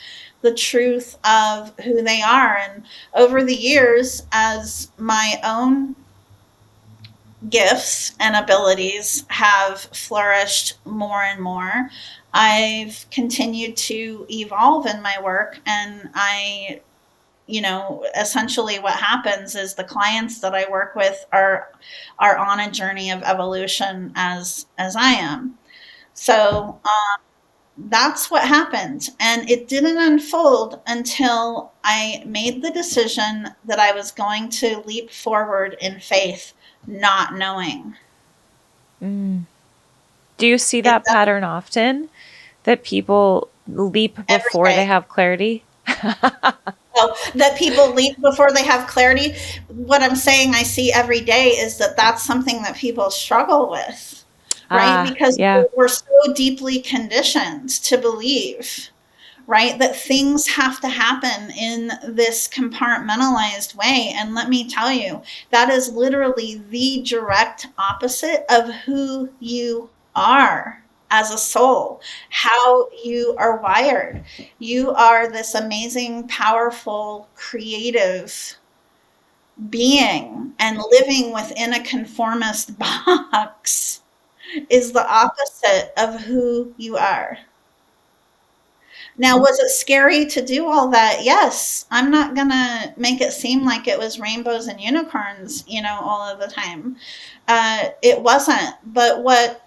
the truth of who they are. And over the years, as my own gifts and abilities have flourished more and more, I've continued to evolve in my work, and essentially what happens is the clients that I work with are on a journey of evolution as I am. So that's what happened. And it didn't unfold until I made the decision that I was going to leap forward in faith, not knowing. Do you see It that pattern often? That people leap every before they day. have clarity? So that people leap before they have clarity. What I'm saying I see every day is that that's something that people struggle with, right? Ah, Because yeah. we're so deeply conditioned to believe, right, that things have to happen in this compartmentalized way. And let me tell you, that is literally the direct opposite of who you are as a soul, how you are wired. You are this amazing, powerful, creative being, and living within a conformist box is the opposite of who you are. Now, was it scary to do all that? Yes. I'm not gonna make it seem like it was rainbows and unicorns, all of the time. It wasn't. But what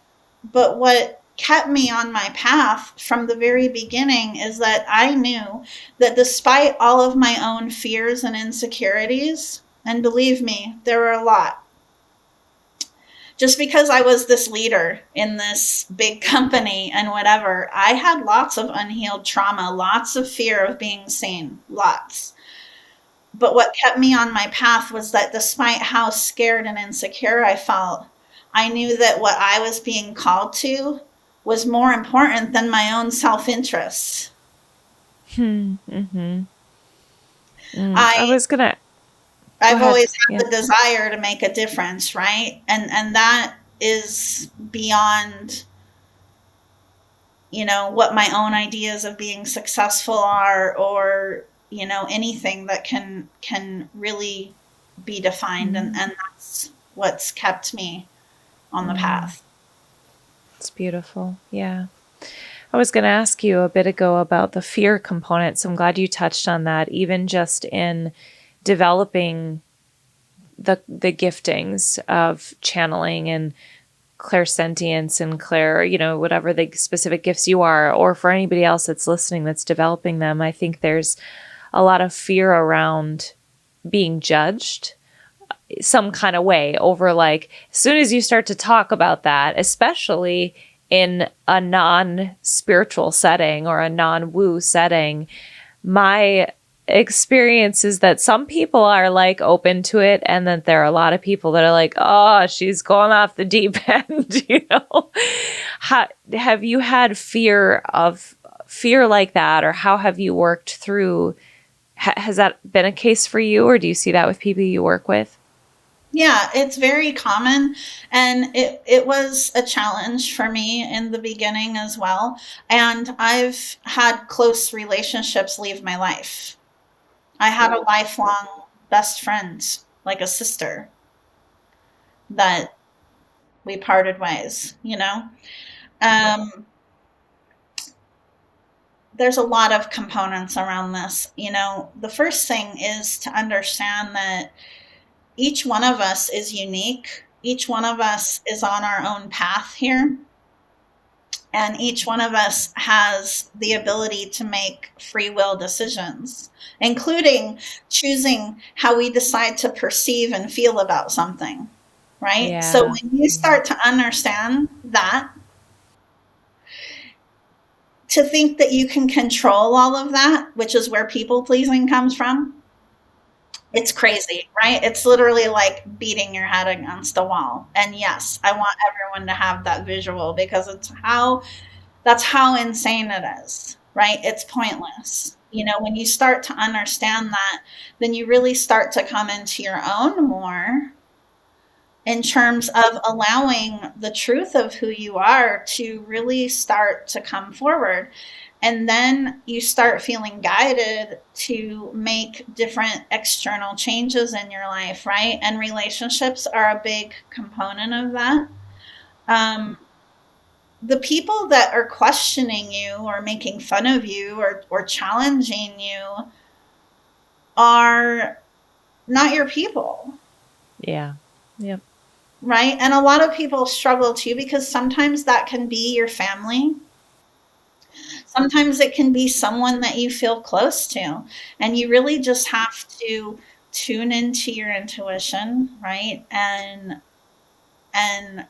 kept me on my path from the very beginning is that I knew that despite all of my own fears and insecurities, and believe me, there were a lot, just because I was this leader in this big company and whatever, I had lots of unhealed trauma, lots of fear of being seen, lots. But what kept me on my path was that despite how scared and insecure I felt, I knew that what I was being called to was more important than my own self interest. I I was gonna go I've ahead. always Yeah. had the desire to make a difference, right? And that is beyond what my own ideas of being successful are, or anything that can really be defined, and that's what's kept me on the path. It's beautiful. Yeah. I was going to ask you a bit ago about the fear component. So I'm glad you touched on that, even just in developing the giftings of channeling and clairsentience and whatever the specific gifts you are, or for anybody else that's listening that's developing them. I think there's a lot of fear around being judged some kind of way over, like, as soon as you start to talk about that, especially in a non-spiritual setting or a non-woo setting, my experience is that some people are like open to it, and that there are a lot of people that are like, oh, she's going off the deep end. Have you had fear like that, or how have you worked through? Has that been a case for you, or do you see that with people you work with? Yeah, it's very common, and it was a challenge for me in the beginning as well. And I've had close relationships leave my life. I had a lifelong best friend, like a sister, that we parted ways. Um, there's a lot of components around this. The first thing is to understand that each one of us is unique. Each one of us is on our own path here. And each one of us has the ability to make free will decisions, including choosing how we decide to perceive and feel about something, right? So Yeah. when you start to understand that, to think that you can control all of that, which is where people pleasing comes from, it's crazy, right? It's literally like beating your head against a wall. And yes, I want everyone to have that visual, because that's how insane it is, right? It's pointless. When you start to understand that, then you really start to come into your own more, in terms of allowing the truth of who you are to really start to come forward. And then you start feeling guided to make different external changes in your life, right? And relationships are a big component of that. Um, the people that are questioning you or making fun of you or challenging you are not your people. Yeah. Yep. Right. And a lot of people struggle too because sometimes that can be your family. Sometimes it can be someone that you feel close to. And you really just have to tune into your intuition, right? And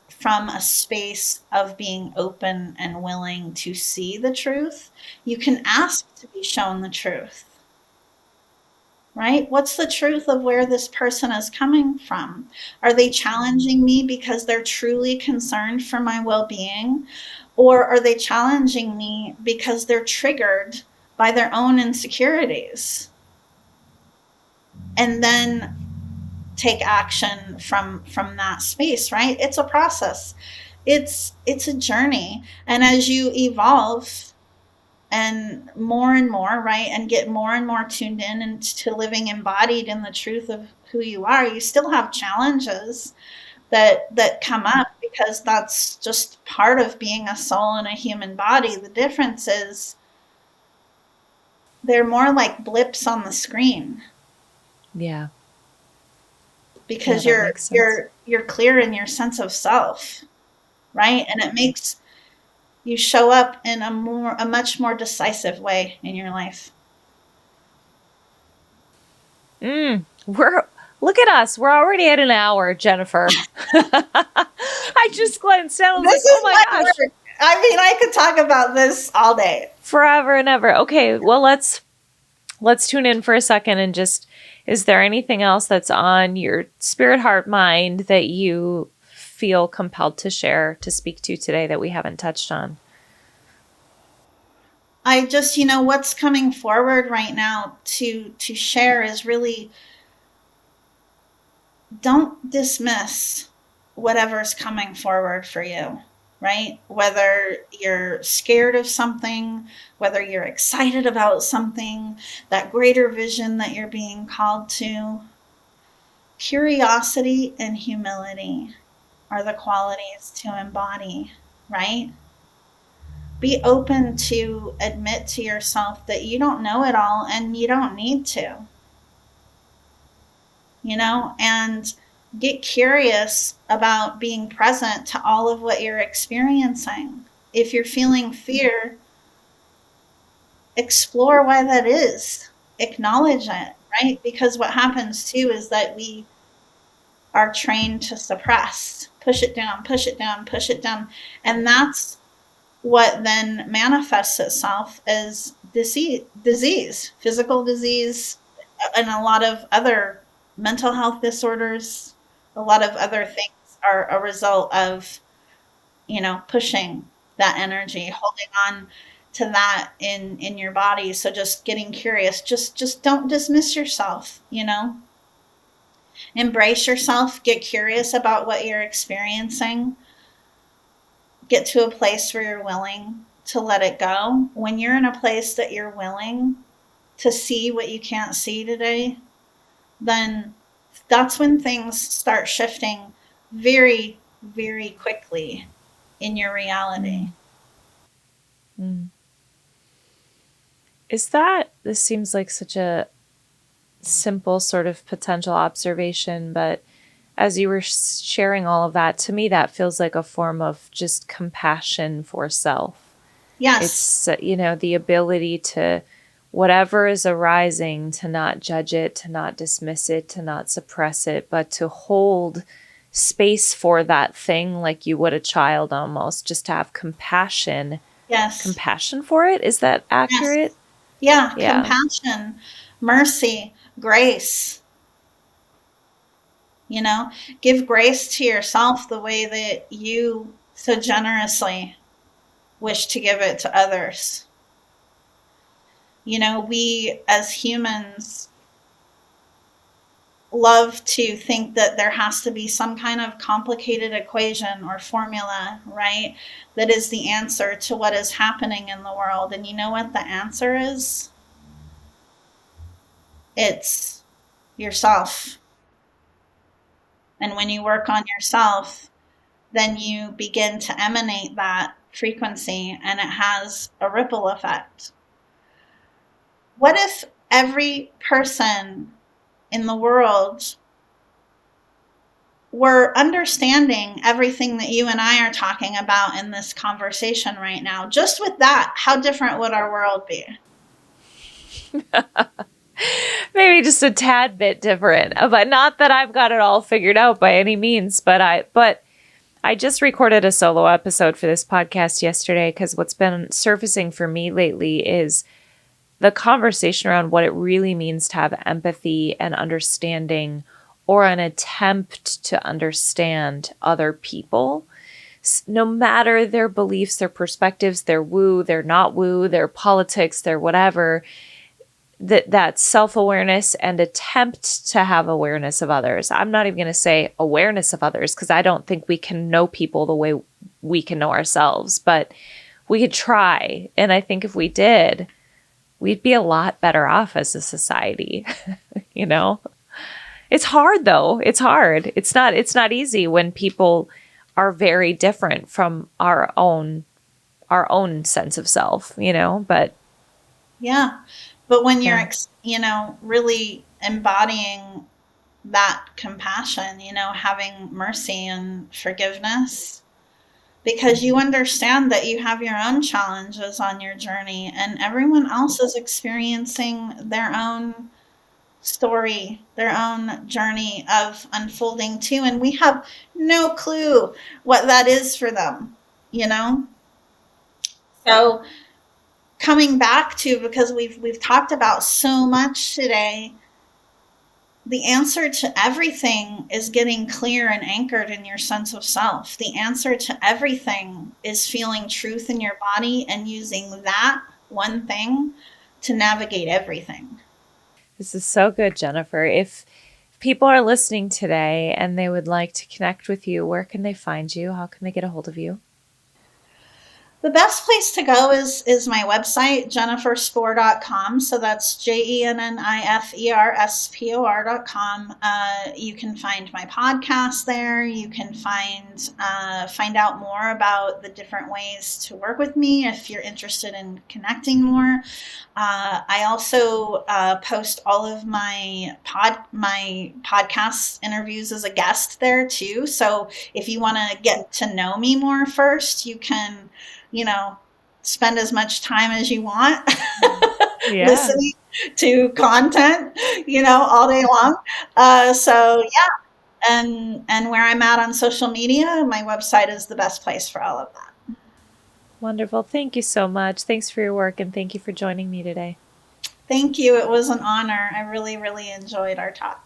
from a space of being open and willing to see the truth, you can ask to be shown the truth, right? What's the truth of where this person is coming from? Are they challenging me because they're truly concerned for my well being? Or are they challenging me because they're triggered by their own insecurities? And then take action from that space, right? It's a process. It's a journey. And as you evolve and more, right, and get more and more tuned in and to living embodied in the truth of who you are, you still have challenges that come up because that's just part of being a soul in a human body. The difference is they're more like blips on the screen Yeah. Yeah, because that makes sense. you're clear in your sense of self, right? And it makes you show up in a much more decisive way in your life. We're look at us. We're already at an hour, Jennifer. I just glanced down. I was like, This oh is my my gosh. work. I mean, I could talk about this all day. Forever and ever. Okay, well let's tune in for a second and just, is there anything else that's on your spirit, heart, mind that you feel compelled to share, to speak to today that we haven't touched on? I just, what's coming forward right now to share is really don't dismiss whatever's coming forward for you, right? Whether you're scared of something, whether you're excited about something, that greater vision that you're being called to, curiosity and humility are the qualities to embody, right? Be open to admit to yourself that you don't know it all and you don't need to, and get curious about being present to all of what you're experiencing. If you're feeling fear, explore why that is, acknowledge it, right? Because what happens too is that we are trained to suppress, push it down, push it down, push it down. And that's what then manifests itself as disease, physical disease, and a lot of other mental health disorders. A lot of other things are a result of, pushing that energy, holding on to that in your body. So just getting curious, just don't dismiss yourself, embrace yourself, get curious about what you're experiencing, get to a place where you're willing to let it go. When you're in a place that you're willing to see what you can't see today, then that's when things start shifting very, very quickly in your reality. Mm. This seems like such a simple sort of potential observation, but as you were sharing all of that, to me, that feels like a form of just compassion for self. Yes. It's, the ability to, whatever is arising, to not judge it, to not dismiss it, to not suppress it, but to hold space for that thing like you would a child almost, just to have compassion. Yes. Compassion for it? Is that Yes. accurate? Yeah. Yeah. Compassion, mercy, grace. Give grace to yourself the way that you so generously wish to give it to others. We as humans love to think that there has to be some kind of complicated equation or formula, right? That is the answer to what is happening in the world. And you know what the answer is? It's yourself. And when you work on yourself, then you begin to emanate that frequency and it has a ripple effect. What if every person in the world were understanding everything that you and I are talking about in this conversation right now? Just with that, how different would our world be? Maybe just a tad bit different, but not that I've got it all figured out by any means. But I just recorded a solo episode for this podcast yesterday because what's been surfacing for me lately is the conversation around what it really means to have empathy and understanding, or an attempt to understand other people, no matter their beliefs, their perspectives, their woo, their not woo, their politics, their whatever. That self-awareness and attempt to have awareness of others. I'm not even going to say awareness of others because I don't think we can know people the way we can know ourselves, but we could try. And I think if we did, we'd be a lot better off as a society. You know, it's hard though. It's hard. It's not easy when people are very different from our own sense of self, you know, but yeah. But when you're, really embodying that compassion, having mercy and forgiveness, because you understand that you have your own challenges on your journey and everyone else is experiencing their own story, their own journey of unfolding too. And we have no clue what that is for them, you know? So coming back to, because we've talked about so much today, the answer to everything is getting clear and anchored in your sense of self. The answer to everything is feeling truth in your body and using that one thing to navigate everything. this is so good, Jennifer. If people are listening today and they would like to connect with you, where can they find you? How can they get a hold of you? The best place to go is my website, jenniferspor.com. So that's JENNIFERSPOR.com. You can find my podcast there. You can find out more about the different ways to work with me if you're interested in connecting more. I also post all of my podcast interviews as a guest there too. So if you want to get to know me more first, you can, spend as much time as you want listening to content, all day long. So yeah, and where I'm at on social media, my website is the best place for all of that. Wonderful. Thank you so much. Thanks for your work and thank you for joining me today. Thank you. It was an honor. I really, really enjoyed our talk.